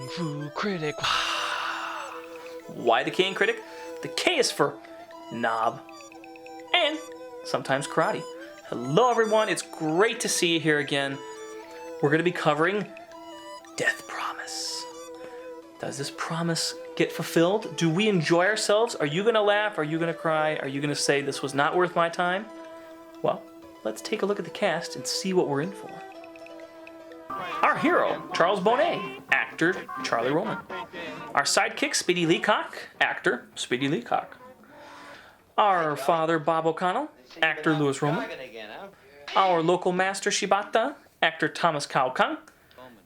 Kungfu Kritic. Why the K in Critic? The K is for knob and sometimes karate. Hello everyone, it's great to see you here again. We're going to be covering Death Promise. Does this promise get fulfilled? Do we enjoy ourselves? Are you going to laugh? Are you going to cry? Are you going to say this was not worth my time? Well, let's take a look at the cast and see what we're in for. Our hero, Charles Bonnet, actor Charlie Roman. Our sidekick, Speedy Leacock, actor Speedy Leacock. Our father, Bob O'Connell, actor Louis Roman. Our local master, Shibata, actor Thomas Kao Kang.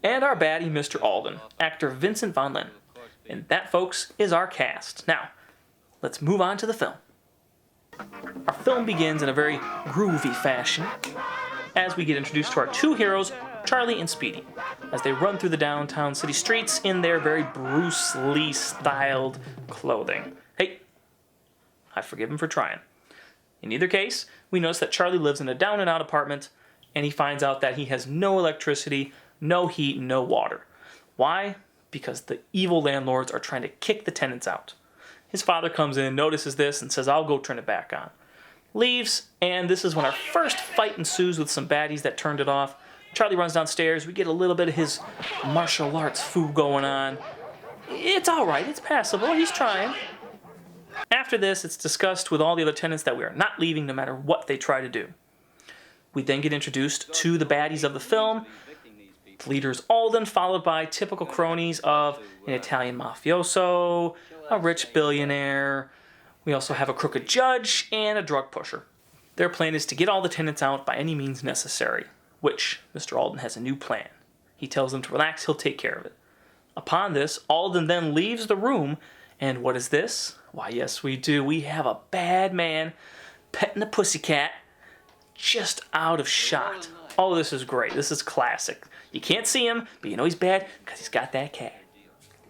And our baddie, Mr. Alden, actor Vincent Von Lin. And that, folks, is our cast. Now, let's move on to the film. Our film begins in a very groovy fashion as we get introduced to our two heroes, Charlie and Speedy, as they run through the downtown city streets in their very Bruce Lee-styled clothing. Hey, I forgive him for trying. In either case, we notice that Charlie lives in a down-and-out apartment, and he finds out that he has no electricity, no heat, no water. Why? Because the evil landlords are trying to kick the tenants out. His father comes in, notices this, and says, I'll go turn it back on. Leaves, and this is when our first fight ensues with some baddies that turned it off. Charlie runs downstairs. We get a little bit of his martial arts foo going on. It's all right. It's passable. He's trying. After this, it's discussed with all the other tenants that we are not leaving no matter what they try to do. We then get introduced to the baddies of the film. The leader's Alden, followed by typical cronies of an Italian mafioso, a rich billionaire. We also have a crooked judge and a drug pusher. Their plan is to get all the tenants out by any means necessary, which Mr. Alden has a new plan. He tells them to relax, he'll take care of it. Upon this, Alden then leaves the room, and what is this? Why, yes, we do. We have a bad man petting a pussycat just out of shot. Oh, this is great. This is classic. You can't see him, but you know he's bad because he's got that cat.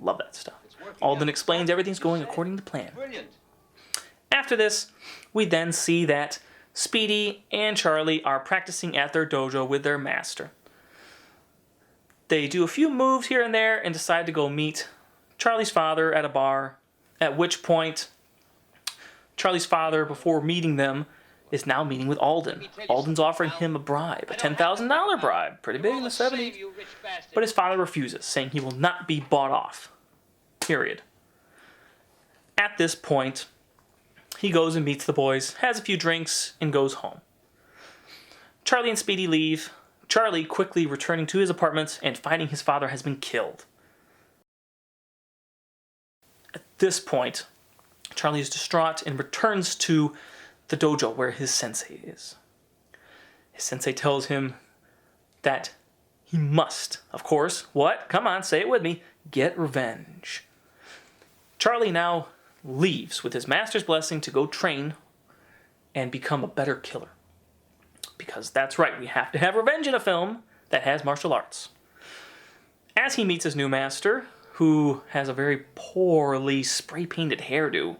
Love that stuff. Alden explains everything's going according to plan. After this, we then see that Speedy and Charlie are practicing at their dojo with their master. They do a few moves here and there and decide to go meet Charlie's father at a bar, at which point Charlie's father, before meeting them, is now meeting with Alden. Alden's offering him a bribe, a $10,000 bribe, pretty big in the 70s, but his father refuses, saying he will not be bought off, period. At this point, he goes and meets the boys, has a few drinks, and goes home. Charlie and Speedy leave, Charlie quickly returning to his apartment and finding his father has been killed. At this point, Charlie is distraught and returns to the dojo where his sensei is. His sensei tells him that he must, of course, what? Come on, say it with me, get revenge. Charlie now leaves with his master's blessing to go train and become a better killer. Because that's right, we have to have revenge in a film that has martial arts. As he meets his new master, who has a very poorly spray-painted hairdo,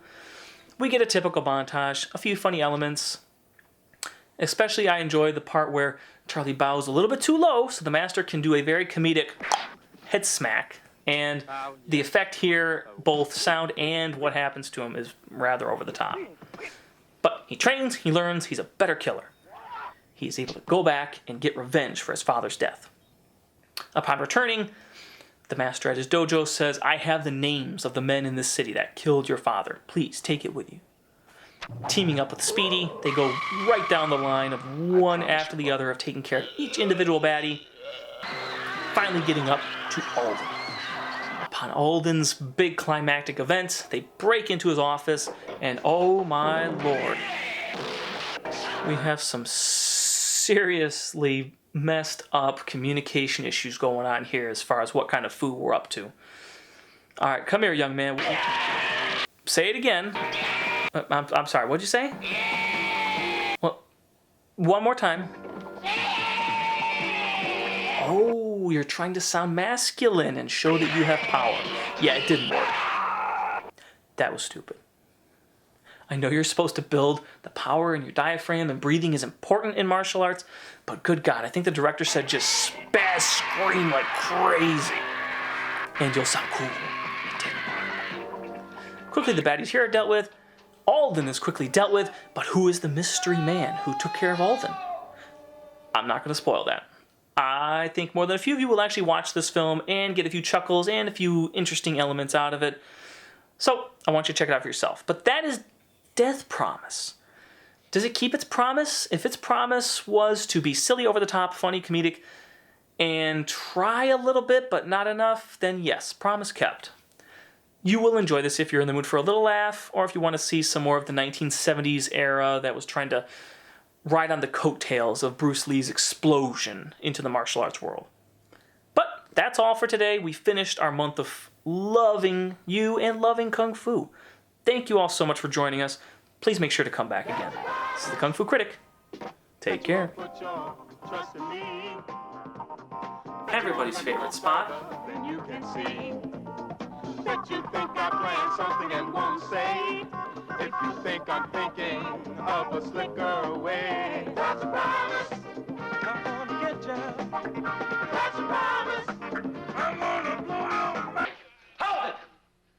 we get a typical montage, a few funny elements. Especially I enjoy the part where Charlie bows a little bit too low so the master can do a very comedic head smack. And the effect here, both sound and what happens to him, is rather over the top. But he trains, he learns, he's a better killer. He is able to go back and get revenge for his father's death. Upon returning, the master at his dojo says, I have the names of the men in this city that killed your father. Please take it with you. Teaming up with Speedy, they go right down the line of one after the other of taking care of each individual baddie, finally getting up to Alden. Upon Alden's big climactic event, they break into his office, and oh my lord, we have some seriously messed up communication issues going on here as far as what kind of food we're up to. All right, come here, young man. Say it again. I'm sorry, what'd you say? Well, one more time. Oh, you're trying to sound masculine and show that you have power. Yeah, it didn't work. That was stupid. I know you're supposed to build the power in your diaphragm and breathing is important in martial arts, but good God, I think the director said just spaz scream like crazy. and you'll sound cool and terrible. Quickly, the baddies here are dealt with. Alden is quickly dealt with, but who is the mystery man who took care of Alden? I'm not going to spoil that. I think more than a few of you will actually watch this film and get a few chuckles and a few interesting elements out of it. So I want you to check it out for yourself. But that is Death Promise. Does it keep its promise? If its promise was to be silly, over the top, funny, comedic, and try a little bit but not enough, then yes, promise kept. You will enjoy this if you're in the mood for a little laugh, or if you want to see some more of the 1970s era that was trying to ride on the coattails of Bruce Lee's explosion into the martial arts world. But that's all for today. We finished our month of loving you and loving Kung Fu. Thank you all so much for joining us. Please make sure to come back again. This is the Kung Fu Critic. Take care. Everybody's favorite spot. Then you can see that you think I plan something and won't say. If you think I'm thinking of a slicker way.